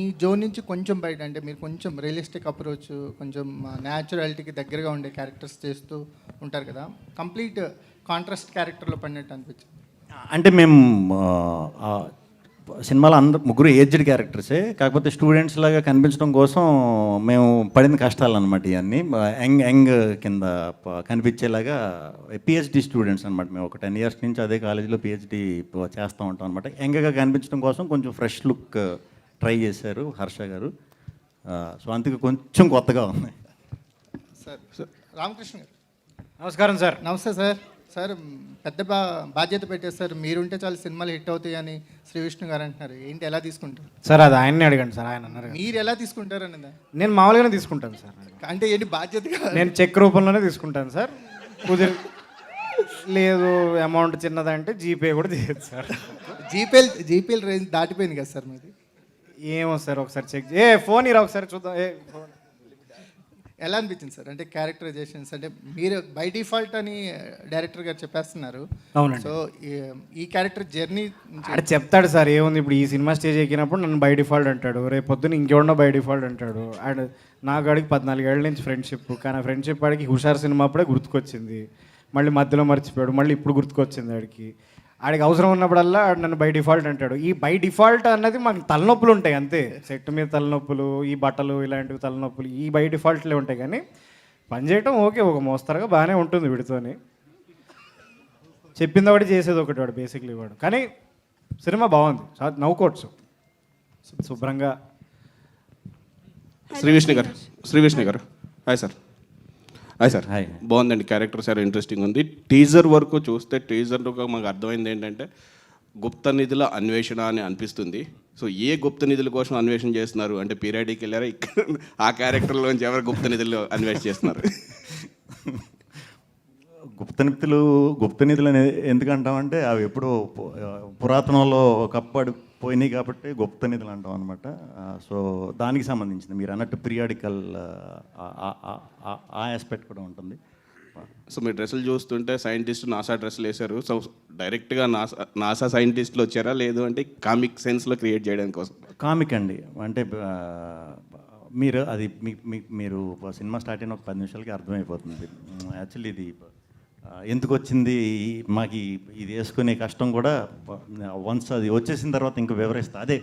ఈ జోన్ నుంచి కొంచెం బయట అంటే మీరు కొంచెం రియలిస్టిక్ అప్రోచ్, కొంచెం న్యాచురాలిటీకి దగ్గరగా ఉండే క్యారెక్టర్స్ చేస్తూ ఉంటారు కదా, కంప్లీట్ కాంట్రాస్ట్ క్యారెక్టర్లో పడినట్టు అనిపించింది. అంటే మేము సినిమాలో అందరు ముగ్గురు ఏజ్డ్ క్యారెక్టర్సే, కాకపోతే స్టూడెంట్స్ లాగా కనిపించడం కోసం మేము పడిన కష్టాలు అనమాట. ఇవన్నీ యంగ్ యంగ్ కింద కనిపించేలాగా పిహెచ్డి స్టూడెంట్స్ అనమాట. మేము ఒక 10 years నుంచి అదే కాలేజీలో పిహెచ్డి చేస్తూ ఉంటాం అనమాట. యంగ్గా కనిపించడం కోసం కొంచెం ఫ్రెష్ లుక్ ట్రై చేశారు హర్ష గారు. సో అందుకే కొంచెం కొత్తగా ఉంది. సార్ రామకృష్ణ గారు నమస్కారం సార్. నమస్తే సార్. సార్ పెద్ద బాధ్యత పెట్టేస్తారు, మీరుంటే చాలా సినిమాలు హిట్ అవుతాయి అని శ్రీ విష్ణు గారు అంటున్నారు. ఏంటి, ఎలా తీసుకుంటారు సార్? అది ఆయన్ని అడగండి సార్, ఆయన అన్నారు. మీరు ఎలా తీసుకుంటారు అనేది? నేను మామూలుగానే తీసుకుంటాను సార్. అంటే ఏంటి బాధ్యతగా? నేను చెక్ రూపంలోనే తీసుకుంటాను సార్. కుదిరి లేదు అమౌంట్ చిన్నదంటే జీపే కూడా చేయదు సార్. జీపీఎల్ రేంజ్ దాటిపోయింది కదా సార్ మీది. ఏమో సార్, ఒకసారి చెక్ ఫోన్ ఇరా ఒకసారి చూద్దాం. ఫోన్ ఎలా అనిపించింది సార్? అంటే క్యారెక్టరైజేషన్స్ అంటే మీరు బై డిఫాల్ట్ అని డైరెక్టర్ గారు చెప్పేస్తున్నారు. అవునండి. సో ఈ క్యారెక్టర్ జర్నీ అక్కడ చెప్తాడు సార్. ఏముంది, ఇప్పుడు ఈ సినిమా స్టేజ్ ఎక్కినప్పుడు నన్ను బై డిఫాల్ట్ అంటాడు, రేపు పొద్దున్న ఇంకెవడో బై డిఫాల్ట్ అంటాడు. అండ్ నాకు ఆడికి 14 ఏళ్ళ నుంచి ఫ్రెండ్షిప్, కానీ ఆ ఫ్రెండ్షిప్ ఆడికి హుషార్ సినిమా అప్పుడే గుర్తుకొచ్చింది, మళ్ళీ మధ్యలో మర్చిపోయాడు, మళ్ళీ ఇప్పుడు గుర్తుకొచ్చింది. ఆడికి అవసరం ఉన్నప్పుడల్లా నన్ను బై డిఫాల్ట్ అంటాడు. ఈ బై డిఫాల్ట్ అన్నది మాకు తలనొప్పులు ఉంటాయి అంతే. సెట్ మీద తలనొప్పులు, ఈ బట్టలు ఇలాంటివి తలనొప్పులు, ఈ బై డిఫాల్ట్లే ఉంటాయి. కానీ పనిచేయటం ఓకే, ఒక మోస్తరుగా బాగానే ఉంటుంది వీడితోని. చెప్పింది ఒకటి చేసేది ఒకటి వాడు, బేసిక్లీ వాడు. కానీ సినిమా బాగుంది, నవ్వుకోవచ్చు శుభ్రంగా. శ్రీ విష్ణు గారు hi sir. Hi sir. Hi. బాగుందండి, క్యారెక్టర్ సార్ ఇంట్రెస్టింగ్ ఉంది. టీజర్ వరకు చూస్తే టీజర్లో మాకు అర్థమైంది ఏంటంటే గుప్త నిధుల అన్వేషణ అని అనిపిస్తుంది. సో ఏ గుప్త నిధుల కోసం అన్వేషణ చేస్తున్నారు అంటే పీరియడ్కి వెళ్ళారా, ఇక్కడ ఆ క్యారెక్టర్లోంచి ఎవరు గుప్త నిధులు అన్వేషణ చేస్తున్నారు? గుప్త నిధులు అని ఎందుకంటామంటే అవి ఎప్పుడో పురాతనంలో ఒకప్పుడు పోయినాయి కాబట్టి గుప్త నిధులు అంటాం అనమాట. సో దానికి సంబంధించింది మీరు అన్నట్టు పీరియాడికల్ ఆ ఆస్పెక్ట్ కూడా ఉంటుంది. సో మీ డ్రెస్సులు చూస్తుంటే సైంటిస్ట్ నాసా డ్రెస్సులు వేశారు. సో డైరెక్ట్గా నాసా సైంటిస్టులు వచ్చారా, లేదు అంటే కామిక్ సెన్స్లో క్రియేట్ చేయడానికి కోసం? కామిక్ అండి. అంటే మీరు అది మీరు సినిమా స్టార్ట్ అయిన ఒక 10 నిమిషాలకి అర్థమైపోతుంది. యాక్చువల్లీ ఇది ఎందుకు వచ్చింది, మాకు ఇది వేసుకునే కష్టం కూడా వన్స్ అది వచ్చేసిన తర్వాత ఇంక వివరిస్తా. అదే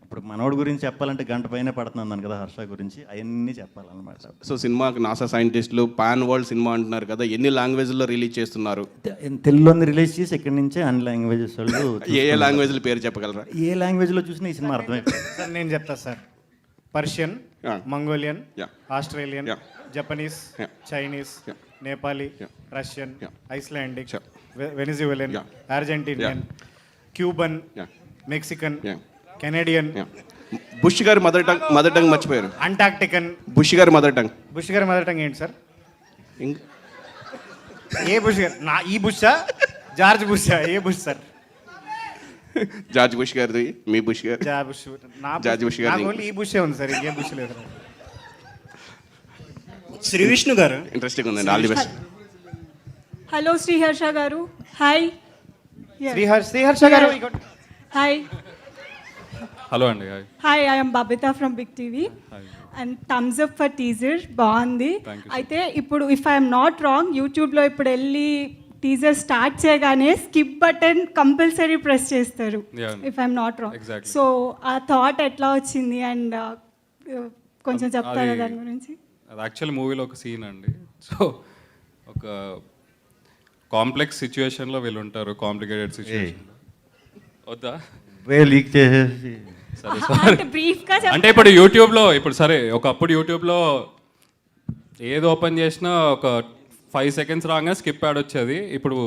ఇప్పుడు మనోడి గురించి చెప్పాలంటే గంట పైన పడుతున్నాను కదా, హర్ష గురించి అవన్నీ చెప్పాలన్నమాట. సో సినిమాకి నాసా సైంటిస్టులు పాన్ వరల్డ్ సినిమా అంటున్నారు కదా, ఎన్ని లాంగ్వేజ్లో రిలీజ్ చేస్తున్నారు? తెలుగులోని రిలీజ్ చేసి ఇక్కడి నుంచే అన్ని లాంగ్వేజెస్ వాళ్ళు ఏ లాంగ్వేజ్ల పేరు చెప్పగలరా? ఏ లాంగ్వేజ్లో చూసినా ఈ సినిమా అర్థమైపోయింది సార్. నేను చెప్తా sir. Persian, Mongolian, Australian, Japanese, Chinese, Nepali, Russian, Icelandic, Venezuelan, Argentinian, Cuban, Mexican, Canadian. Bush గారి మదర్ టంగ్ మర్చిపోయారు. అంటార్క్టికన్. బుష్ గారి మదర్ టంగ్ ఏంటి సార్? ఏ బుష్ గారు? ఈ బుషా, జార్జ్ బుషా? ఏ బుష్ సార్? జార్జ్ బుష్ గారిది, మీ బుష్ గారు? జార్జ్ బుష్ గారు. ఈ బుషే ఉంది సార్, ఇంకేం బుష్ లేదు. శ్రీ విష్ణు గారు ఇంట్రెస్టింగ్ ఉందండి. All the best. Hello Sriharsha గారు. హాయ్. శ్రీహర్ష గారు. హాయ్. హలో అండి. Hi, I'm Babitha from big TV and thumbs up for teaser. బాగుంది. అయితే ఇప్పుడు ఇఫ్ ఐఎమ్ నాట్ రాంగ్, యూట్యూబ్లో ఇప్పుడు వెళ్ళి టీజర్ స్టార్ట్ చేయగానే స్కిప్ బటన్ కంపల్సరీ ప్రెస్ చేస్తారు, if I'm not wrong. So ఆ థాట్ ఎట్లా వచ్చింది అండ్ కొంచెం చెప్తారా దాని గురించి? అది యాక్చువల్లీ మూవీలో ఒక సీన్ అండి. సో ఒక కాంప్లెక్స్ సిచ్యువేషన్లో వీళ్ళు ఉంటారు, కాంప్లికేటెడ్ సిచ్యువేషన్. వద్దా లీక్ చేసేసి అంటే ఇప్పుడు యూట్యూబ్లో ఇప్పుడు సరే ఒకప్పుడు యూట్యూబ్లో ఏది ఓపెన్ చేసినా ఒక 5 seconds రాగానే స్కిప్ యాడ్ వచ్చేది. ఇప్పుడు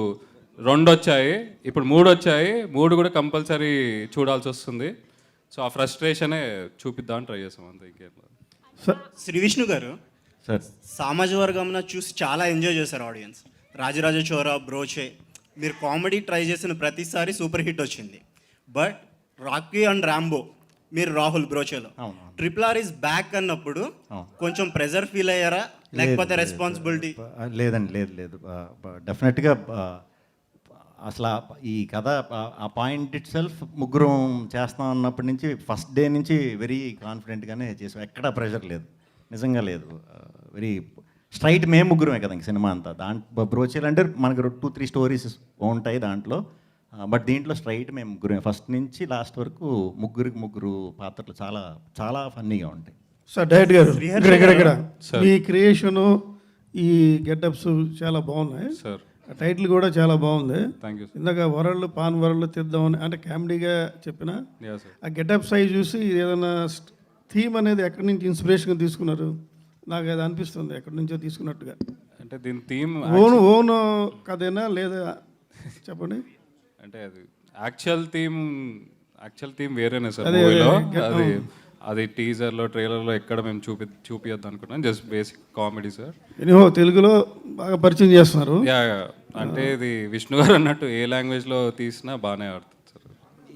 2 వచ్చాయి, ఇప్పుడు 3 వచ్చాయి. 3 కూడా కంపల్సరీ చూడాల్సి వస్తుంది. సో ఆ ఫ్రస్ట్రేషనే చూపిద్దామని ట్రై చేసాం అంతే, ఇంకేం. శ్రీ విష్ణు గారు సార్, సామాజిక వర్గంలో చూసి చాలా ఎంజాయ్ చేశారు ఆడియన్స్. రాజరాజ చోర, బ్రోచే, మీరు కామెడీ ట్రై చేసిన ప్రతిసారి సూపర్ హిట్ వచ్చింది. బట్ రాకీ అండ్ రాంబో, మీరు రాహుల్ బ్రోచేలో RRR ఈజ్ బ్యాక్ అన్నప్పుడు కొంచెం ప్రెజర్ ఫీల్ అయ్యారా, లేకపోతే రెస్పాన్సిబిలిటీ? లేదండి, లేదు. డెఫినెట్గా అసలు ఈ కథ ఆ పాయింట్ ఇట్ సెల్ఫ్ ముగ్గురు చేస్తాం అన్నప్పటి నుంచి ఫస్ట్ డే నుంచి వెరీ కాన్ఫిడెంట్గానే చేసాం. ఎక్కడా ప్రెషర్ లేదు, నిజంగా లేదు. వెరీ స్ట్రైట్ మేము ముగ్గురమే కదా ఇంక సినిమా అంతా. దాంట్లో బ్రోచేలు అంటే మనకు 2-3 స్టోరీస్ ఉంటాయి దాంట్లో, బట్ దీంట్లో స్ట్రైట్ మేము ముగ్గురమే ఫస్ట్ నుంచి లాస్ట్ వరకు. ముగ్గురు పాత్రలు చాలా చాలా ఫన్నీగా ఉంటాయి. సార్ డైరెక్ట్ గారు ఇక్కడ మీ క్రియేషను ఈ గెటప్స్ చాలా బాగున్నాయి సార్. టైటిల్ కూడా చాలా బాగుంది. Thank you sir. ఇందాక వరల్డ్ పాన్ వరల్డ్ తీద్దామని అంటే కామెడీగా చెప్పిన యా సార్. ఆ గెటప్ సైజ్ చూసి ఏదైనా థీమ్ అనేది ఎక్కడి నుంచి ఇన్స్పిరేషన్గా తీసుకున్నారు? నాకు అది అనిపిస్తుంది ఎక్కడి నుంచో తీసుకున్నట్టుగా. అంటే దీని థీమ్ ఓన్ కథేనా లేదా చెప్పండి. అంటే అది యాక్చువల్ థీమ్ వేరేనే సార్ మూవీలో. అది టీజర్లో ట్రైలర్లో ఎక్కడ మేము చూపియొద్దు అనుకున్నాం. Just basic comedy sir. Anyhow తెలుగులో బాగా పరిచయం చేస్తున్నారు. యా అంటే ఇది విష్ణు గారు అన్నట్టు ఏ లాంగ్వేజ్లో తీసినా బాగానే ఆడుతుంది సార్.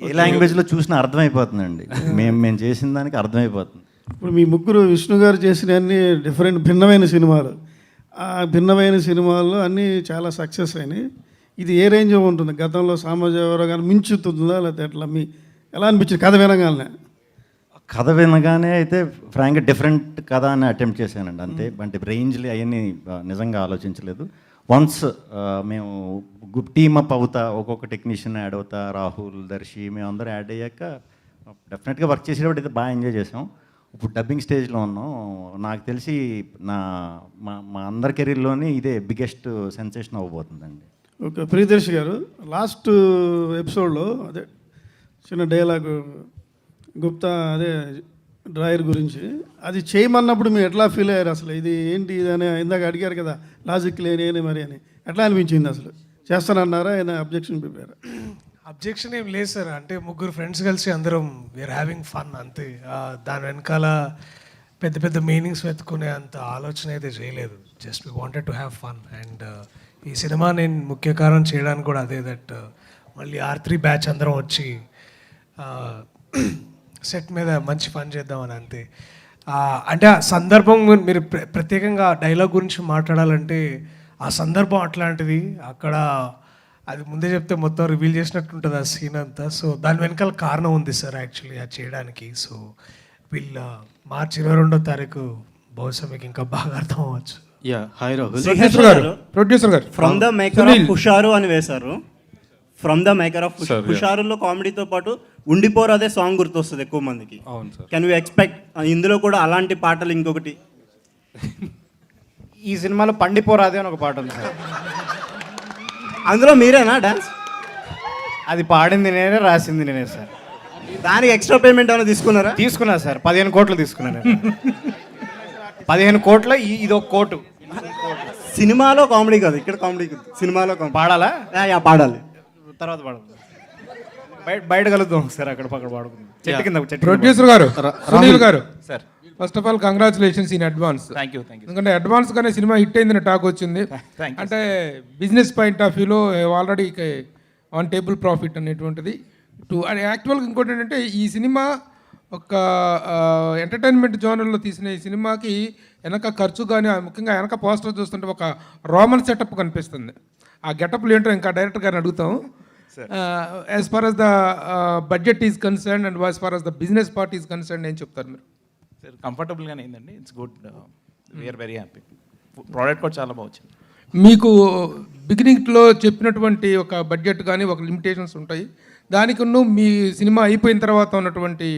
ఏ లాంగ్వేజ్లో చూసినా అర్థమైపోతుందండి. మేము చేసిన దానికి అర్థమైపోతుంది. ఇప్పుడు మీ ముగ్గురు విష్ణు గారు చేసిన అన్ని భిన్నమైన సినిమాలు. ఆ భిన్నమైన సినిమాల్లో అన్నీ చాలా సక్సెస్ అయినాయి. ఇది ఏ రేంజ్లో ఉంటుంది? గతంలో సామాజిక మించుతుందా లేకపోతే ఎట్లా? ఎలా అనిపించింది కథ వినగానే? కథ వినగానే అయితే ఫ్రాంక్గా డిఫరెంట్ కథ అని అటెంప్ట్ చేశానండి అంతే. అంటే రేంజ్లు అవన్నీ నిజంగా ఆలోచించలేదు. వన్స్ మేము టీమప్ అవుతా, ఒక్కొక్క టెక్నీషియన్ యాడ్ అవుతా, రాహుల్, దర్శి మేమందరం యాడ్ అయ్యాక డెఫినెట్గా వర్క్ చేసేటప్పుడు అయితే బాగా ఎంజాయ్ చేసాం. ఇప్పుడు డబ్బింగ్ స్టేజ్లో ఉన్నాం. నాకు తెలిసి మా అందరి కెరీర్లోని ఇదే బిగ్గెస్ట్ సెన్సేషన్ అవ్వబోతుందండి. ఓకే, ప్రియదర్శి గారు లాస్ట్ ఎపిసోడ్లో అదే చిన్న డైలాగ్ గుప్తా అదే డ్రాయర్ గురించి అది చేయమన్నప్పుడు మీరు ఎట్లా ఫీల్ అయ్యారు? అసలు ఇది ఏంటి ఇది అని ఇందాక అడిగారు కదా, లాజిక్ లేని మరి అని ఎట్లా అనిపించింది? అసలు చేస్తానన్నారా? ఏదైనా అబ్జెక్షన్ ప్రిపేర్? అబ్జెక్షన్ ఏం లేదు సార్. అంటే ముగ్గురు ఫ్రెండ్స్ కలిసి అందరం వీఆర్ హ్యావింగ్ ఫన్ అంతే. దాని వెనకాల పెద్ద పెద్ద మీనింగ్స్ వెతుకునే అంత ఆలోచన అయితే చేయలేదు. Just we wanted to have fun. And ఈ సినిమా నేను ముఖ్య కారణం చేయడానికి కూడా అదే, దట్ మళ్ళీ R3 బ్యాచ్ అందరం వచ్చి సెట్ మీద మంచి ఫన్ చేద్దామని అంతే. అంటే ఆ సందర్భం మీరు ప్రత్యేకంగా డైలాగ్ గురించి మాట్లాడాలంటే ఆ సందర్భం అట్లాంటిది. అక్కడ అది ముందే చెప్తే మొత్తం రివీల్ చేసినట్టు ఉంటుంది ఆ సీన్ అంతా. సో దాని వెనకాల కారణం ఉంది సార్ యాక్చువల్లీ అది చేయడానికి. సో మార్చి 22వ తారీఖు బహుశా మీకు ఇంకా బాగా అర్థం అవ్వచ్చు. Yeah hi Rahul. ప్రొడ్యూసర్ గారు ఫ్రమ్ ద మేకర్ ఆఫ్ హుషారు అని వేశారు. ఫ్రమ్ ద మేకర్ ఆఫ్ హుషారులో కామెడీతో పాటు ఉండిపోరు అదే సాంగ్ గుర్తొస్తుంది ఎక్కువ మందికి. అవును సార్. కెన్ యూ ఎక్స్పెక్ట్ ఇందులో కూడా అలాంటి పాటలు ఇంకొకటి? ఈ సినిమాలో పండిపోరాదే అని ఒక పాట ఉంది సార్. అందులో మీరేనా డాన్స్? అది పాడింది నేనే, రాసింది నేనే సార్. దానికి ఎక్స్ట్రా పేమెంట్ ఏమైనా తీసుకున్నారా? తీసుకున్నా సార్, 15 కోట్లు తీసుకున్నాను. 15 కోట్ల ఇది ఒక కోటు. సినిమాలో కామెడీ కాదు, ఇక్కడ కామెడీ సినిమాలో పాడాలా? యా పాడాలి. తర్వాత పాడదు. బయట కలుద్దాం సార్, అక్కడ పక్కన పాడుకుందాం. చెట్టు కింద. ప్రొడ్యూసర్ గారు, సునీల్ గారు sir, first of all congratulations in advance. Thank you. ఎందుకంటే అడ్వాన్స్గానే సినిమా హిట్ అయిందని టాక్ వచ్చింది. అంటే బిజినెస్ పాయింట్ ఆఫ్ వ్యూలో ఆల్రెడీ ఆన్ టేబుల్ ప్రాఫిట్ అనేటువంటిది అది యాక్చువల్గా. ఇంకోటి ఏంటంటే ఈ సినిమా ఒక ఎంటర్టైన్మెంట్ జోనర్లో తీసిన ఈ సినిమాకి వెనక ఖర్చు కానీ ముఖ్యంగా వెనక పోస్టర్ చూస్తుంటే ఒక రోమన్ సెటప్ కనిపిస్తుంది. ఆ గెటప్లు ఏంటో ఇంకా డైరెక్టర్ గారిని అడుగుతాం. As far as the budget is concern and as far as the business part is concern ఏం చెప్తారు మీరు? సార్ కంఫర్టబుల్గానే అయిందండి. It's good. We're very happy. Product కూడా చాలా బాగా వచ్చింది. మీకు బిగినింగ్లో చెప్పినటువంటి ఒక బడ్జెట్ కానీ ఒక లిమిటేషన్స్ ఉంటాయి, దానికి మీ సినిమా అయిపోయిన తర్వాత ఉన్నటువంటి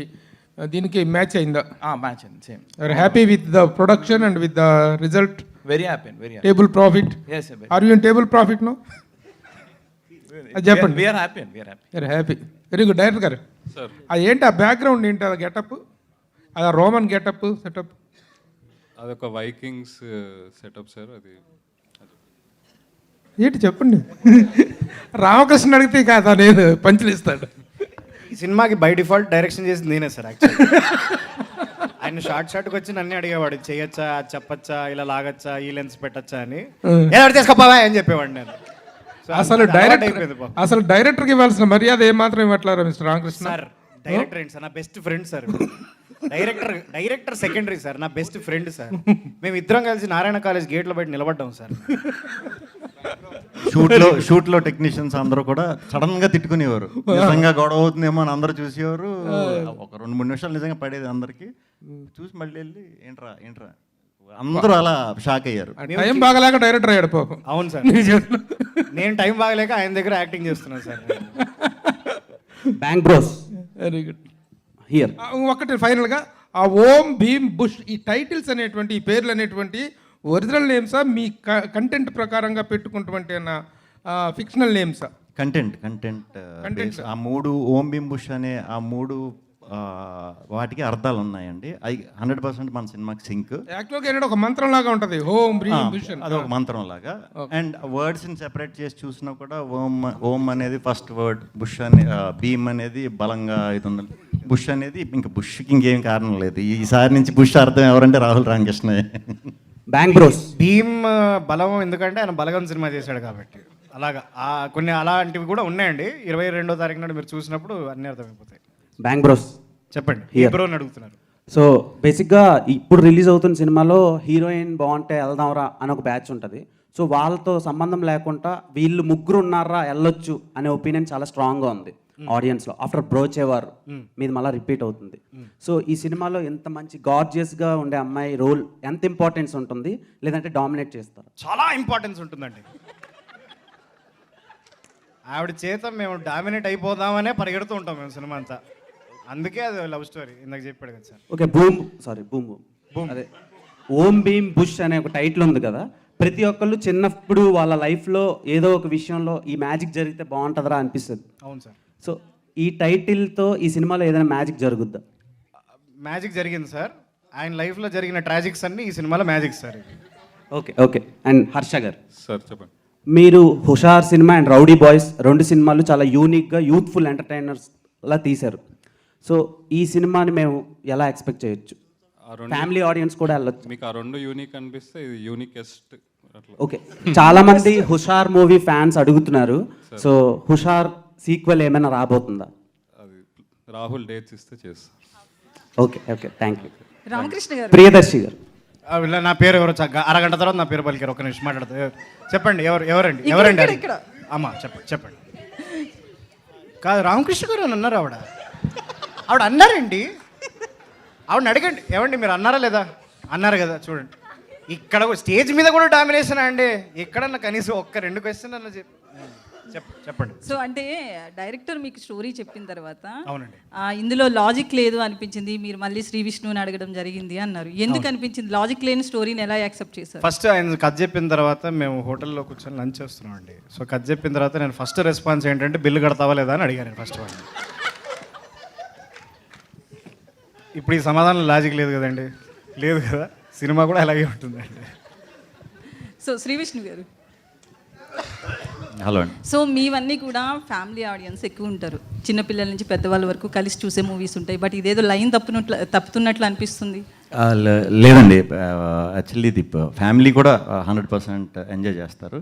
దీనికి మ్యాచ్ అయిందా? మ్యాచ్ అయింది. Same. Are happy with the production and with the result? Very happy. Very happy. Table profit? yes are you in table profit no? చెప్పండి. We are happy. We are happy. Very happy. Very good. Director గారు sir, అది ఏంటి ఆ background ఏంటి? ఆ getup, అది Roman getup setup? అదొక Vikings setup sir. అది ఏంటి చెప్పండి. రామకృష్ణ అడిగితే కాదా నేను పంచులు ఇస్తాడు. ఈ సినిమాకి బై డిఫాల్ట్ డైరెక్షన్ చేసింది నేనే సార్ యాక్చువల్లీ. ఆయన షార్ట్కి వచ్చి నన్ను అడిగేవాడు, చేయొచ్చా, చెప్పచ్చా, ఇలా లాగచ్చా, ఈ లెన్స్ పెట్టచ్చా అని. ఏదో చేసుకోపోవా అని చెప్పేవాడు నేను. అసలు డైరెక్టర్కి ఇవ్వాల్సిన మర్యాద ఏమాత్రం ఇవ్వట్లేరా మిస్టర్ రామకృష్ణ? సార్ డైరెక్టర్ ఏంటి సార్, నా best friend sir. Director secondary sir, నా బెస్ట్ ఫ్రెండ్ సార్. మేము ఇద్దరం కలిసి నారాయణ కాలేజ్ గేట్లో బయట నిలబడ్డాం సార్. షూట్లో టెక్నీషియన్స్ అందరూ కూడా సడన్గా తిట్టుకునేవారు, నిజంగా గొడవ అవుతుందేమో అని అందరూ చూసేవారు. ఒక 2-3 నిమిషాలు నిజంగా పడేది అందరికి. చూసి మళ్ళీ వెళ్ళి ఏంట్రా అందరూ అలా షాక్ అయ్యారు. టైం బాగలేక డైరెక్టర్ అయ్యాడు పాపం. అవును సార్, నేను టైం బాగలేక ఆయన దగ్గర యాక్టింగ్ చేస్తున్నాను sir. Bank bros very good. Here ఒకటి ఫైనల్గా ఆ ఓం భీమ్ బుష్ ఈ టైటిల్స్ అనేటువంటి ఈ పేర్లు అనేటువంటి ఒరిజినల్ నేమ్సా మీ కంటెంట్ ప్రకారంగా పెట్టుకుంటున్నటువంటి ఫిక్షనల్ నేమ్సా? కంటెంట్ ఆ 3 ఓం భీమ్ బుష్ అనే ఆ 3 వాటికి అర్థాలు ఉన్నాయండి. అవి 100% మన సినిమాకి సింక్. యాక్చువల్గా ఏంటంటే ఒక మంత్రం లాగా ఉంటుంది, ఓం భీమ్ బుష్ అని. అదొక మంత్రం లాగా. అండ్ వర్డ్స్ని సెపరేట్ చేసి చూసినా కూడా ఓం అనేది ఫస్ట్ వర్డ్, బుష్ అని భీమ్ అనేది బలంగా ఇది ఉన్నది, బుష్ అనేది ఇంకా బుష్కి ఇంకేం కారణం లేదు. ఈసారి నుంచి బుష్ అర్థం ఎవరంటే రాహుల్ రామకృష్ణ. బ్యాంక్ బ్రోస్ భీమ్ బలం ఎందుకంటే ఆయన బలగం సినిమా చేశాడు కాబట్టి. అలాగా కొన్ని అలాంటివి కూడా ఉన్నాయండి. 22వ తారీఖు నాడు మీరు చూసినప్పుడు అన్నీ అర్థమైపోతాయి. బ్యాంక్ బ్రోస్ చెప్పండి, ఏ బ్రో అని అడుగుతున్నారు. సో బేసిక్గా ఇప్పుడు రిలీజ్ అవుతున్న సినిమాలో హీరోయిన్ బాగుంటే వెళ్దాంరా అని ఒక బ్యాచ్ ఉంటుంది. సో వాళ్ళతో సంబంధం లేకుండా వీళ్ళు ముగ్గురు ఉన్నారా వెళ్ళొచ్చు అనే ఒపీనియన్ చాలా స్ట్రాంగ్గా ఉంది ఆడియన్స్లో. ఆఫ్టర్ బ్రోచేవారు మీది మళ్ళీ రిపీట్ అవుతుంది. సో ఈ సినిమాలో ఎంత మంచి గార్జియస్గా ఉండే అమ్మాయి రోల్ ఎంత ఇంపార్టెన్స్ ఉంటుంది, లేదంటే డామినేట్ చేస్తారు? చాలా ఇంపార్టెన్స్ ఉంటుందండి. ఆవిడ చేత మేము డామినేట్ అయిపోదామనే పరిగెడుతూ ఉంటాం మేము సినిమా అంతా. అందుకే అది లవ్ స్టోరీ ఇందాక చెప్పాడు కదా సార్. ఓకే, బూమ్ అదే ఓం భీమ్ బుష్ అనే ఒక టైటిల్ ఉంది కదా. ప్రతి ఒక్కళ్ళు చిన్నప్పుడు వాళ్ళ లైఫ్లో ఏదో ఒక విషయంలో ఈ మ్యాజిక్ జరిగితే బాగుంటుందిరా అనిపిస్తుంది. అవును సార్. సో ఈ టైటిల్తో ఈ సినిమాలో ఏదైనా మ్యాజిక్ జరుగుద్దా? మ్యాజిక్ జరిగింది సార్. ఆయన లైఫ్లో జరిగిన ట్రాజిక్స్ అన్నీ ఈ సినిమాలో magic sir. Okay. And Harsha గారు సార్ చెప్పండి. మీరు హుషార్ సినిమా అండ్ రౌడీ బాయ్స్ 2 సినిమాలు చాలా యూనిక్గా యూత్ఫుల్ ఎంటర్టైనర్స్లా తీశారు. సో ఈ సినిమాని మేము ఎలా ఎక్స్పెక్ట్ చేయొచ్చు? ఫ్యామిలీ ఆడియన్స్ కూడా వెళ్ళొచ్చు. మీకు ఆ 2 యూనిక్ అనిపిస్తే ఇది యూనికెస్ట్ అట్లా. ఓకే, చాలా మంది హుషార్ మూవీ ఫ్యాన్స్ అడుగుతున్నారు. సో హుషార్ సీక్వెల్ ఏమైనా రాబోతుందా? అది రాహుల్ డేట్స్ ఇస్తే చేస్తాం. Okay, thank you. రామకృష్ణ గారు, ప్రియదర్శి గారు. నా పేరు ఎవరు అరగంట తర్వాత నా పేరు పలికారు. ఒక నిమిషం మాట్లాడుతుంది. చెప్పండి, ఎవరండి అమ్మా చెప్పండి. కాదు, రామకృష్ణ గారు అని అన్నారు. ఆవిడ అన్నారండి. ఆవిడని అడగండి, ఏమండి మీరు అన్నారా లేదా? అన్నారు కదా. చూడండి, ఇక్కడ స్టేజ్ మీద కూడా డామినేషన్ అండి. ఎక్కడన్నా కనీసం 1-2 క్వశ్చన్ అన్న చెప్పండి. సో అంటే డైరెక్టర్ మీకు స్టోరీ చెప్పిన తర్వాత అవునండి, ఇందులో లాజిక్ లేదు అనిపించింది, మీరు మళ్ళీ శ్రీ విష్ణుని అడగడం జరిగింది అన్నారు. ఎందుకు అనిపించింది? లాజిక్ లేని స్టోరీని ఎలా యాక్సెప్ట్ చేశారు? ఫస్ట్ ఆయన కథ చెప్పిన తర్వాత మేము హోటల్లో కూర్చొని లంచ్ చేస్తున్నాం అండి. సో కథ చెప్పిన తర్వాత నేను ఫస్ట్ రెస్పాన్స్ ఏంటంటే బిల్లు కడతావా లేదా అని అడిగాను ఫస్ట్ వాడిని. ఇప్పుడు ఈ సమాధానం లాజిక్ లేదు కదండి. లేదు కదా, సినిమా కూడా అలాగే ఉంటుందండి. సో శ్రీ విష్ణు గారు, హలో అండి. సో మీవన్నీ కూడా ఫ్యామిలీ ఆడియన్స్ ఎక్కువ ఉంటారు, చిన్నపిల్లల నుంచి పెద్దవాళ్ళ వరకు కలిసి చూసే మూవీస్ ఉంటాయి. బట్ ఇదేదో లైన్ తప్పుతున్నట్లు అనిపిస్తుంది. లేదండి, యాక్చువల్లీ ఇది ఫ్యామిలీ కూడా 100% ఎంజాయ్ చేస్తారు.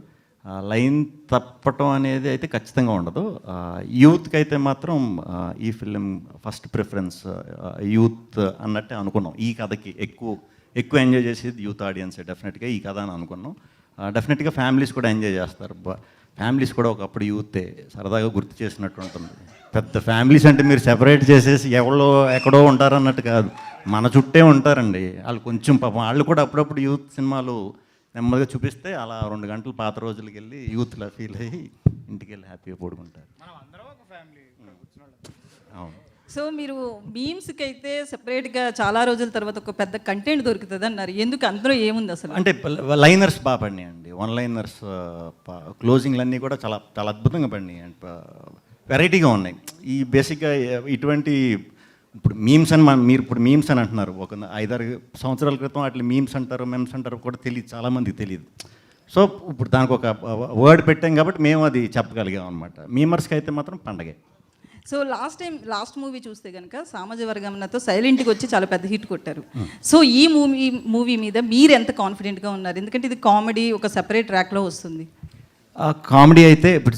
లైన్ తప్పటం అనేది అయితే ఖచ్చితంగా ఉండదు. యూత్కి అయితే మాత్రం ఈ ఫిలిం ఫస్ట్ ప్రిఫరెన్స్ యూత్ అన్నట్టే అనుకున్నాం. ఈ కథకి ఎక్కువ ఎంజాయ్ చేసేది యూత్ ఆడియన్సే డెఫినెట్గా ఈ కథ అని అనుకున్నాం. డెఫినెట్గా ఫ్యామిలీస్ కూడా ఎంజాయ్ చేస్తారు. ఫ్యామిలీస్ కూడా ఒకప్పుడు యూతే సరదాగా గుర్తు చేసినట్టు ఉంటుంది. పెద్ద ఫ్యామిలీస్ అంటే మీరు సెపరేట్ చేసేసి ఎక్కడో ఉంటారన్నట్టు కాదు, మన చుట్టే ఉంటారండి. వాళ్ళు కొంచెం పాపం వాళ్ళు కూడా అప్పుడప్పుడు యూత్ సినిమాలు నెమ్మదిగా చూపిస్తే అలా 2 గంటలు పాత రోజులకి వెళ్ళి యూత్లా ఫీల్ అయ్యి ఇంటికి వెళ్ళి హ్యాపీగా పడుకుంటారు. అవును. సో మీరు మీమ్స్కి అయితే సెపరేట్గా చాలా రోజుల తర్వాత ఒక పెద్ద కంటెంట్ దొరుకుతుంది అన్నారు. ఎందుకు? అందులో ఏముంది అసలు? అంటే లైనర్స్ బాగా పడినాయండి. 1 లైనర్స్ క్లోజింగ్లు అన్నీ కూడా చాలా చాలా అద్భుతంగా పడినాయి అండ్ వెరైటీగా ఉన్నాయి. ఈ బేసిక్గా ఇటువంటి ఇప్పుడు మీమ్స్ అని మీరు ఇప్పుడు మీమ్స్ అని అంటున్నారు. ఒక 5-6 సంవత్సరాల క్రితం అట్లా మీమ్స్ అంటారు, మెమ్స్ అంటారు కూడా తెలియదు, చాలామందికి తెలియదు. సో ఇప్పుడు దానికి ఒక వర్డ్ పెట్టాం కాబట్టి మేము అది చెప్పగలిగాం అనమాట. మీమర్స్కి అయితే మాత్రం పండగే. సో లాస్ట్ మూవీ చూస్తే కనుక సామాజిక వర్గంతో సైలెంట్గా వచ్చి చాలా పెద్ద హిట్ కొట్టారు. సో ఈ మూవీ మీద మీరు ఎంత కాన్ఫిడెంట్గా ఉన్నారు? ఎందుకంటే ఇది కామెడీ ఒక సెపరేట్ ట్రాక్లో వస్తుంది. కామెడీ అయితే ఇప్పుడు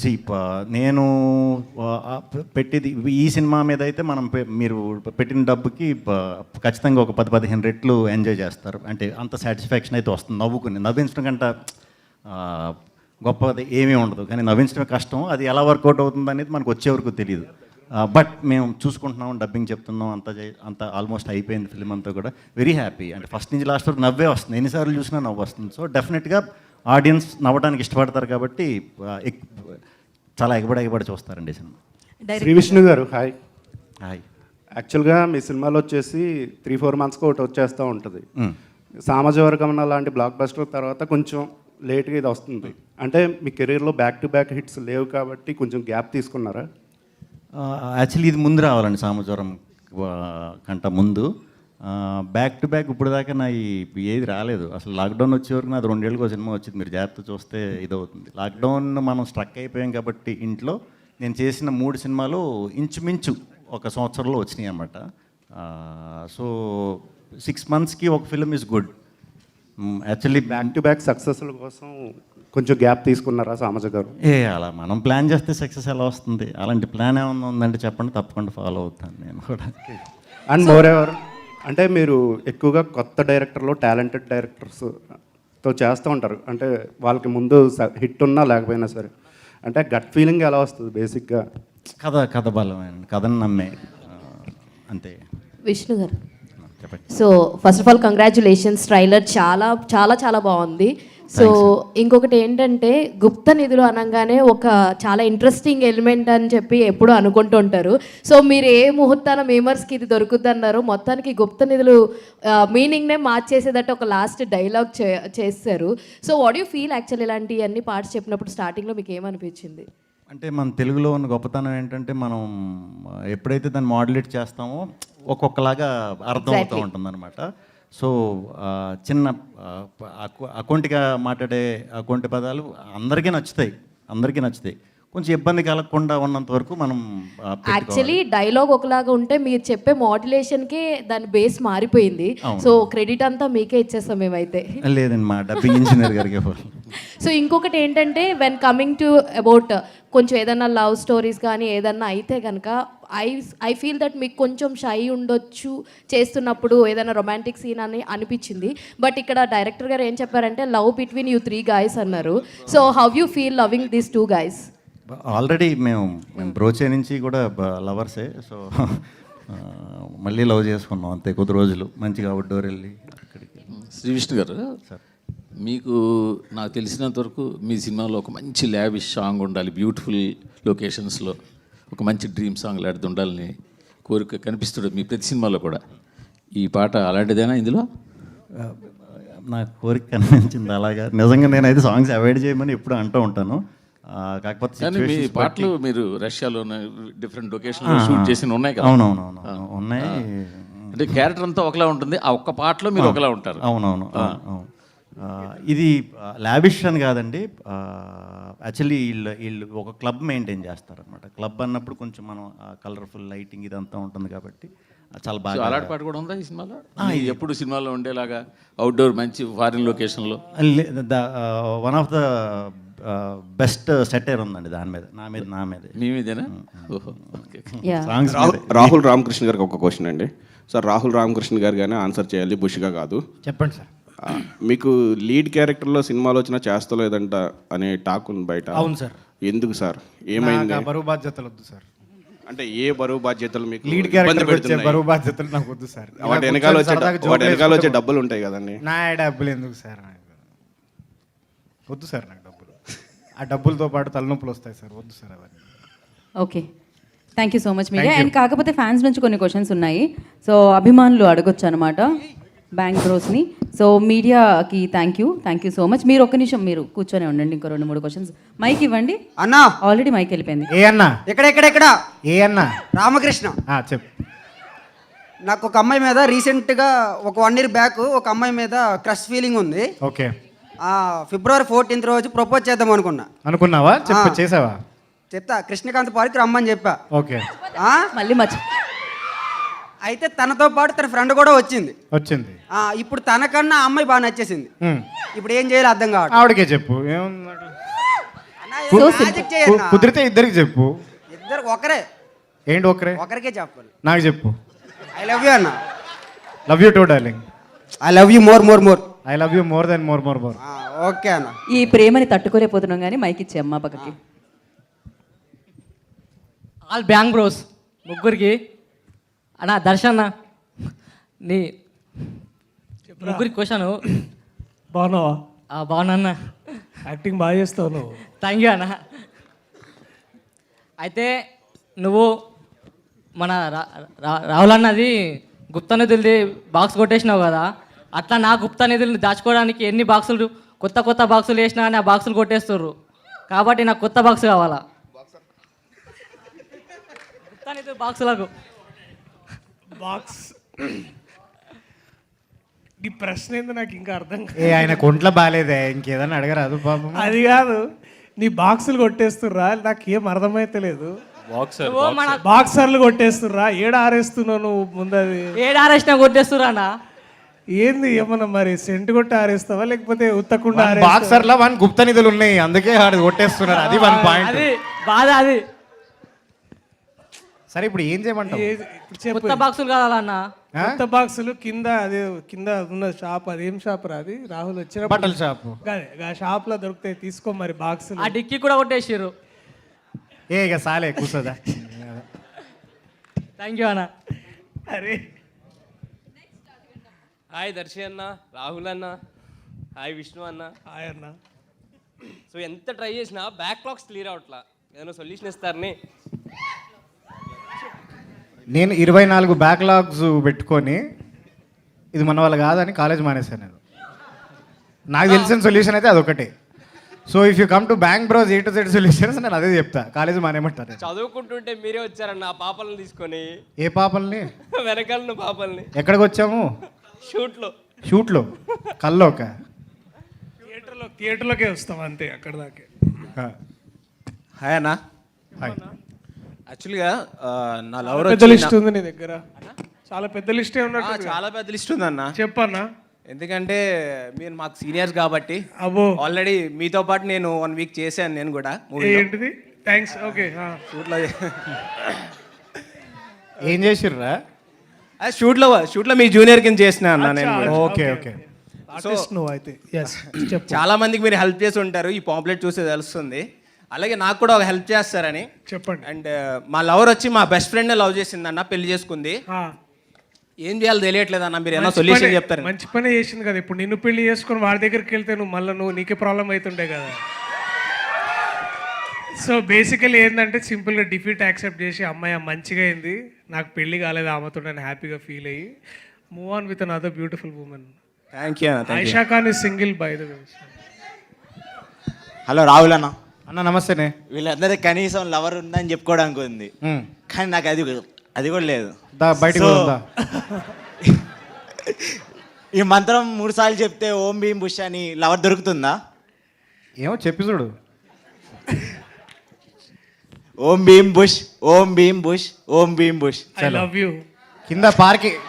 నేను పెట్టేది ఈ సినిమా మీద అయితే మనం మీరు పెట్టిన డబ్బుకి ఖచ్చితంగా ఒక 10-15 రెట్లు ఎంజాయ్ చేస్తారు. అంటే అంత సాటిస్ఫాక్షన్ అయితే వస్తుంది. నవ్వించడం కంటే గొప్పది ఏమీ ఉండదు, కానీ నవ్వించడమే కష్టం. అది ఎలా వర్కౌట్ అవుతుంది అనేది మనకు వచ్చే వరకు తెలియదు. బట్ మేము చూసుకుంటున్నాం, డబ్బింగ్ చెప్తున్నాం, అంత ఆల్మోస్ట్ అయిపోయింది ఫిల్మ్ అంతా కూడా. Very happy. అంటే ఫస్ట్ నుంచి లాస్ట్ వరకు నవ్వే వస్తుంది, ఎన్నిసార్లు చూసినా నవ్వు వస్తుంది. సో డెఫినెట్గా ఆడియన్స్ నవ్వడానికి ఇష్టపడతారు కాబట్టి చాలా ఎగబడి చూస్తారండి సినిమా. శ్రీ విష్ణు గారు హాయ్. హాయ్. యాక్చువల్గా మీ సినిమాలో వచ్చేసి 3-4 మంత్స్కి ఒకటి వచ్చేస్తూ ఉంటుంది. సామాజిక వర్గం లాంటి బ్లాక్ బస్టర్ తర్వాత కొంచెం లేట్గా ఇది వస్తుంది. అంటే మీ కెరీర్లో బ్యాక్ టు బ్యాక్ హిట్స్ లేవు కాబట్టి కొంచెం గ్యాప్ తీసుకున్నారా? యాక్చువల్లీ ఇది ముందు రావాలండి, సామజ్వరం కంట ముందు. బ్యాక్ టు బ్యాక్ ఇప్పుడు దాకా నా ఏది రాలేదు అసలు. లాక్డౌన్ వచ్చే వరకు నాది 2 ఏళ్ళకి సినిమా వచ్చింది. మీరు జాగ్రత్త చూస్తే ఇదవుతుంది. లాక్డౌన్ మనం స్ట్రక్ అయిపోయాం కాబట్టి ఇంట్లో నేను చేసిన 3 సినిమాలు ఇంచుమించు 1 సంవత్సరంలో వచ్చినాయి అన్నమాట. సో 6 మంత్స్కి ఒక film is good. Actually back to back సక్సెస్ల కోసం కొంచెం గ్యాప్ తీసుకున్నారా సామాజిక గారు? అలా మనం ప్లాన్ చేస్తే సక్సెస్ ఎలా వస్తుంది? అలాంటి ప్లాన్ ఏమన్నా ఉందంటే చెప్పండి, తప్పకుండా ఫాలో అవుతాను నేను కూడా. అండ్ మోర్ ఎవర్ అంటే మీరు ఎక్కువగా కొత్త డైరెక్టర్లు, టాలెంటెడ్ డైరెక్టర్స్తో చేస్తూ ఉంటారు. అంటే వాళ్ళకి ముందు హిట్ ఉన్నా లేకపోయినా సరే, అంటే గట్ ఫీలింగ్ ఎలా వస్తుంది బేసిక్గా? కథ బలమైన కథను నమ్మే అంతే. విష్ణు గారు, చెప్పండి. So first of all congratulations, trailer చాలా చాలా చాలా బాగుంది. సో ఇంకొకటి ఏంటంటే గుప్త నిధులు అనగానే ఒక చాలా ఇంట్రెస్టింగ్ ఎలిమెంట్ అని చెప్పి ఎప్పుడూ అనుకుంటూ ఉంటారు. సో మీరు ఏ ముహూర్తాన మేమర్స్కి ఇది దొరుకుద్ది అన్నారో, మొత్తానికి గుప్త నిధులు మీనింగ్నే మార్చేసేదట్టు ఒక లాస్ట్ డైలాగ్ చేస్తారు. So what you feel actual ఇలాంటి అన్ని పార్ట్స్ చెప్పినప్పుడు స్టార్టింగ్లో మీకు ఏమనిపించింది? అంటే మన తెలుగులో ఉన్న గొప్పతనం ఏంటంటే మనం ఎప్పుడైతే దాన్ని మాడ్యులేట్ చేస్తామో ఒక్కొక్కలాగా అర్థం అవుతూ ఉంటుందన్నమాట. సో చిన్న అకౌంట్గా మాట్లాడే అకౌంట్ పదాలు అందరికీ నచ్చుతాయి. కొంచెం ఇబ్బంది కలగకుండా ఉన్నంత వరకు మనం యాక్చువల్లీ డైలాగ్ ఒకలాగా ఉంటే మీరు చెప్పే మాడ్యులేషన్కే దాని బేస్ మారిపోయింది. సో క్రెడిట్ అంతా మీకే ఇచ్చేస్తాం మేమైతే. లేదండి, మా డబ్బింగ్ ఇంజనీర్ గారికి. సో ఇంకొకటి ఏంటంటే వెన్ కమింగ్ టు అబౌట్ కొంచెం ఏదైనా లవ్ స్టోరీస్ కానీ ఏదన్నా అయితే కనుక ఐ ఫీల్ దట్ మీకు కొంచెం షై ఉండొచ్చు చేస్తున్నప్పుడు, ఏదైనా రొమాంటిక్ సీన్ అని అనిపించింది. బట్ ఇక్కడ డైరెక్టర్ గారు ఏం చెప్పారంటే లవ్ బిట్వీన్ యూ 3 guys అన్నారు. So how you feel loving these 2 guys? Already మేము బ్రోచే నుంచి కూడా లవర్సే. సో మళ్ళీ లవ్ చేసుకున్నాం అంతే, కొద్ది రోజులు మంచిగా అవుట్డోర్ వెళ్ళి అక్కడికి. శ్రీ విష్ణు గారు, మీకు నాకు తెలిసినంత వరకు మీ సినిమాలో ఒక మంచి ల్యావిష్ సాంగ్ ఉండాలి, బ్యూటిఫుల్ లొకేషన్స్లో ఒక మంచి డ్రీమ్ సాంగ్ లాంటిది ఉండాలని కోరిక కనిపిస్తుంది మీ ప్రతి సినిమాలో కూడా. ఈ పాట అలాంటిదేనా ఇందులో? నా కోరిక కనిపించింది అలాగా. నిజంగా నేనైతే సాంగ్స్ అవాయిడ్ చేయమని ఎప్పుడు అంటూ ఉంటాను. కాకపోతే మీ పాటలు మీరు రష్యాలో డిఫరెంట్ లొకేషన్లో షూట్ చేసి ఉన్నాయి కదా? అవునవును ఉన్నాయి. అంటే క్యారెక్టర్ అంతా ఒకలా ఉంటుంది, ఆ ఒక్క పాటలో మీరు ఒకలా ఉంటారు. అవునవును. ఇది లావిష్ అని కాదండి. యాక్చువల్లీ వీళ్ళు ఒక క్లబ్ మెయింటైన్ చేస్తారనమాట. క్లబ్ అన్నప్పుడు కొంచెం మనం కలర్ఫుల్ లైటింగ్ ఇదంతా ఉంటుంది కాబట్టి చాలా బాగా. అలాంటి పాట కూడా ఉందా ఈ సినిమాలో? ఇది ఎప్పుడు సినిమాలో ఉండేలాగా అవుట్డోర్ మంచి ఫారిన్ లొకేషన్లో one of the best satire ఉందండి దాని మీద, నా మీద. మీ మీదేనా? సాంగ్స్. రాహుల్ రామకృష్ణ గారికి ఒక క్వశ్చన్ అండి. సార్, రాహుల్ రామకృష్ణ గారు కానీ ఆన్సర్ చేయాలి, బుష్గా కాదు. చెప్పండి సార్. మీకు లీడ్ క్యారెక్టర్లో సినిమాలో వచ్చినా చేస్తలేదంట అనే టాక్ ఉంది బయట. అవును సార్. ఎందుకు సార్, ఏమైంది? బరువు బాధ్యతలు వద్దు సార్. అంటే ఏ బరువు బాధ్యతలు మీకు లీడ్ క్యారెక్టర్ వచ్చే బరువు బాధ్యతలు నాకు వద్దు సార్. వాటి వెనకాల వచ్చే డబ్బులు ఉంటాయి కదండి. నా డబ్బులు ఎందుకు సార్? వద్దు సార్ నాకు డబ్బులు. ఆ డబ్బులతో పాటు తలనొప్పులు వస్తాయి సార్, వద్దు సార్ అవన్నీ. Okay, thank you so much media. And కాకపోతే ఫ్యాన్స్ నుంచి కొన్ని క్వశ్చన్స్ ఉన్నాయి. సో అభిమానులు అడగొచ్చు అనమాట బ్యాంక్ బ్రోస్ని. సో మీడియాకి థ్యాంక్ యూ సో మచ్. మీరు ఒక్క నిమిషం మీరు కూర్చొని ఉండండి, ఇంకో 2-3 క్వశ్చన్స్. మైక్ ఇవ్వండి అన్నా. ఆల్రెడీ మైక్ వెళ్ళిపోయింది. ఏ అన్నా? ఎక్కడ ఏ అన్నా? రామకృష్ణ. చెప్పు. నాకు ఒక అమ్మాయి మీద రీసెంట్గా ఒక 1 year బ్యాక్ ఒక అమ్మాయి మీద క్రష్ ఫీలింగ్ ఉంది. ఓకే. February 14th రోజు ప్రపోజ్ చేద్దాం అనుకున్నావా? చెప్పు, చేసావా? చెప్తా. కృష్ణకాంత్ పార్క్ రమ్మని చెప్పా. ఓకే. మళ్ళీ అయితే తనతో పాటు తన ఫ్రెండ్ కూడా వచ్చింది. ఇప్పుడు తనకన్నా ఆ అమ్మాయి బాగా నచ్చేసింది. ఇప్పుడు ఏం చేయాలి అర్థం కావట్లేదు. ఆవిడకే చెప్పు, కుదిరితే ఇద్దరికి చెప్పు. ఇద్దరు ఒకరే. ఏంటి ఒకరే? ఒకరికే చెప్పాలి. నాకు చెప్పు. ఐ లవ్ యూ అన్న. Love you two darling. I love you more. I love you more than more. Okay అన్న. ఈ ప్రేమని తట్టుకోలేకపోతున్నాం కానీ మైక్ ఇచ్చే అమ్మ పక్కకి. ఆల్ బ్యాంక్ బ్రోస్ ముగ్గురికి అన్న దర్శన్ నీ ముగ్గురికి క్వశ్చన్. బాగున్నావా? బాగున్నా అన్న. యాక్టింగ్ బాగా చేస్తావు నువ్వు. థ్యాంక్ యూ అన్న. అయితే నువ్వు మన రాహుల్ అన్నది గుప్త నిధులది బాక్స్ కొట్టేసినావు కదా, అట్లా నా గుప్త నిధులను దాచుకోవడానికి ఎన్ని బాక్సులు కొత్త బాక్సులు వేసినా కానీ ఆ బాక్సులు కొట్టేస్తుర్రు. కాబట్టి నాకు కొత్త బాక్స్ కావాలా, గుప్త నిధుల బాక్సులకు. బాక్స్ ఈ ప్రశ్న ఏందో నాకు ఇంకా అర్థం కాదు. ఆయన కొంట్లో బాగాలేదే, ఇంకేదన్నా అడగరాదు పాపం. అది కాదు, నీ బాక్సులు కొట్టేస్తుర్రా, నాకు ఏం అర్థమైతలేదు. బాక్సర్లు కొట్టేస్తుర్రా, ఏడ ఆరేస్తున్నావు నువ్వు ముందది? ఏడ ఆరేసినా కొట్టేస్తుర్రా అన్న. ఏంది ఏమన్నా మరి సెంటు కొట్టి ఆరేస్తావా లేకపోతే ఉత్తకుండా బాక్సర్లో వన్ గుప్త నిధులు ఉన్నాయి, అందుకే ఆడు కొట్టేస్తున్నారు. అది వన్ పాయింట్. అది బాధ అది. సరే ఇప్పుడు ఏం చేయమంటావు? కొత్త బాక్సులు కావాలన్నా. కొత్త బాక్సులు కింద అదే కింద ఉన్న షాప్, అదేం షాప్ రా అది? రాహుల్ వచ్చిన బట్టల షాప్. ఆ షాప్ లో దొరుకుతాయి, తీసుకో మరి బాక్సులు. ఆ డిక్కీ కూడా కొట్టేసారు. ఇక సాలే కూర్చోదా. థ్యాంక్ యూ అన్న. అరే హాయ్ దర్శి అన్న, రాహుల్ అన్న, హాయ్ విష్ణు అన్న. హాయ్ అన్న. సో ఎంత ట్రై చేసినా బ్యాక్లాగ్స్ క్లియర్ అవట్లా, ఏదైనా సొల్యూషన్ ఇస్తారని. నేను 24 బ్యాక్లాగ్స్ పెట్టుకొని ఇది మన వాళ్ళు కాదని కాలేజ్ మానేశాను నేను. నాకు తెలిసిన సొల్యూషన్ అయితే అదొకటే. So if you come to bank bros A to Z solutions, నేను అదే చెప్తా, కాలేజ్ మానేమంటారు. చదువుకుంటుంటే మీరే వచ్చారన్న ఆ పాపలను తీసుకొని. ఏ పాపల్ని? వెనకాలను పాపల్ని. ఎక్కడికి వచ్చాము? షూట్లో కల్లోక థియేటర్లోకే వస్తాం అంతే, అక్కడ దాకే. హాయ్ అన్న. హాయ్. యాక్చువల్గా నా లవర్ పెద్ద లిస్ట్ ఉంది నీ దగ్గర, చాలా పెద్ద లిస్టే ఉన్నట్టు. చాలా పెద్ద లిస్ట్ ఉందన్న. చెప్పన్నా. ఎందుకంటే మీరు మాకు సీనియర్స్ కాబట్టి. అబ్బో. ఆల్రెడీ మీతో పాటు నేను 1 వీక్ చేశాను నేను కూడా. ఏంటిది? థ్యాంక్స్. ఓకే. షూట్లో ఏం చేసిర్రా? షూట్లో మీ జూనియర్ కింద చేసిన అన్న నేను. Okay okay. సో నువ్వు అయితే చాలా మందికి మీరు హెల్ప్ చేసి ఉంటారు, ఈ పాంప్లెట్ చూస్తే తెలుస్తుంది. అలాగే నాకు కూడా ఒక హెల్ప్ చేస్తారని చెప్పండి. అండ్ మా లవర్ వచ్చి మా బెస్ట్ ఫ్రెండ్ లవ్ చేసిందన్న, పెళ్లి చేసుకుంది. ఏం చేయాలో తెలియట్లేదు అన్న, మీరు ఏమైనా సొల్యూషన్ చెప్తారు? మంచి పని చేసింది కదా. ఇప్పుడు నిన్ను పెళ్లి చేసుకుని వాడి దగ్గరికి వెళ్తే నువ్వు నీకే ప్రాబ్లం అవుతుండే కదా. సో బేసికలీ ఏంటంటే సింపుల్గా డిఫీట్ యాక్సెప్ట్ చేసి, అమ్మాయి మంచిగా అయింది, నాకు పెళ్లి కాలేదు ఆమెతో, నేను హ్యాపీగా ఫీల్ అయ్యి move on with another beautiful women. Thank you. Aisha Khan is single by the way. Hello Rahul అన్న. అన్న నమస్తేనే. వీళ్ళందరికీ కనీసం లవర్ ఉందని చెప్పుకోవడానికి ఉంది, కానీ నాకు అది కూడా లేదు. బయటకు ఈ మంత్రం 3 సార్లు చెప్తే ఓం భీం బుష్ అని లవర్ దొరుకుతుందా? ఏమో చెప్పి చూడు. Om Bheem Bush, Om Bheem Bush, Om Bheem Bush. I love you. కింద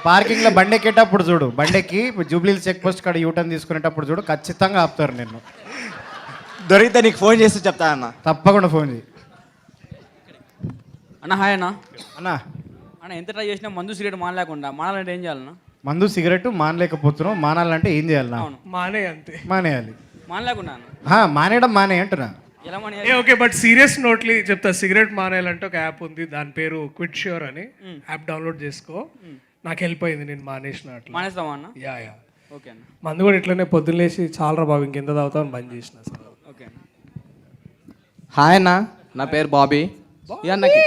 పార్కింగ్ లో బండి ఎక్కేటప్పుడు చూడు, బండెక్కి జూబ్లీ చెక్ పోస్ట్ కాడ యూటర్న్ తీసుకునేటప్పుడు చూడు, ఖచ్చితంగా ఆపుతారు నిన్ను. దొరికితే నీకు ఫోన్ చేసి చెప్తా అన్న. తప్పకుండా ఫోన్ చేయి అన్న. హాయ్ అన్న. అన్న ఎంత ట్రై చేసినా మందు సిగరెట్ మానలేకుండా, మానాలంటే ఏం చేయాలన్నా? మందు సిగరెట్ మానలేకపోతున్నావు, మానాలంటే ఏం చేయాలన్నా? మానే అంతే. మానేయాలి. మానలేకుండా మానేయడం మానే అంటున్నా. ఎలా ఓకే, బట్ సీరియస్ నోట్లీ చెప్తా. సిగరెట్ మానేయాలంటే ఒక యాప్ ఉంది, దాని పేరు క్విట్ ష్యూర్ అని. యాప్ డౌన్లోడ్ చేసుకో. నాకు హెల్ప్ అయింది, నేను మానేసిన. అట్లా మానేస్తావా అన్న? యా. ఓకే అన్న. మందు కూడా ఇట్లనే పొద్దున్న లేచి చాలా బాబు ఇంకెంత తాగుతామని బంద్ చేసిన. ఓకే. హాయ్ అన్న, నా పేరు బాబీ. ఈ అన్నకి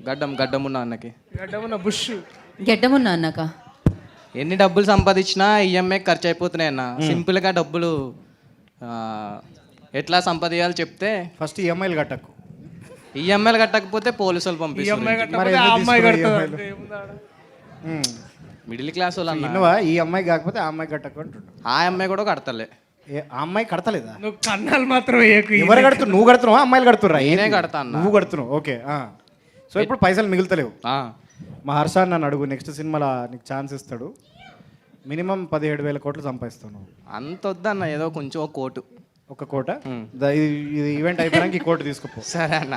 గడ్డం ఉన్న అన్నకి. గడ్డమున్న బుష్. గెడ్డమున్నా అన్నాక ఎన్ని డబ్బులు సంపాదించినా ఈఎంఐ ఖర్చు అయిపోతున్నాయి అన్న. సింపుల్గా డబ్బులు ఎట్లా సంపాదించాలో చెప్తే. ఫస్ట్ ఈఎంఐలు కట్టకు. ఈఎంఐలు కట్టకపోతే పోలీసులు పంపిస్తారు. మిడిల్ క్లాస్ వాళ్ళు. ఈ అమ్మాయి కాకపోతే ఆ అమ్మాయి కట్టకు అంటుండు. ఆ అమ్మాయి కూడా కడతలే. ఆ అమ్మాయి కడతలేదా? నువ్వు కన్నాలు మాత్రం ఎవరు కడుతున్నావు? నువ్వు కడుతున్నావా అమ్మాయిలు కడుతురా? నేనే కడతా అన్న. నువ్వు కడుతున్నావు. ఓకే. సో ఇప్పుడు పైసలు మిగులుతలేవు. మా హర్ష నన్ను అడుగు, నెక్స్ట్ సినిమాలో నీకు ఛాన్స్ ఇస్తాడు, మినిమం 17,000 కోట్లు సంపాదిస్తాను. అంత వద్దన్న, ఏదో కొంచెం ఒక కోటు. ఒక కోట? ఇది ఈవెంట్ అయిపోయాక ఈ కోటు తీసుకుపో. సరే అన్న.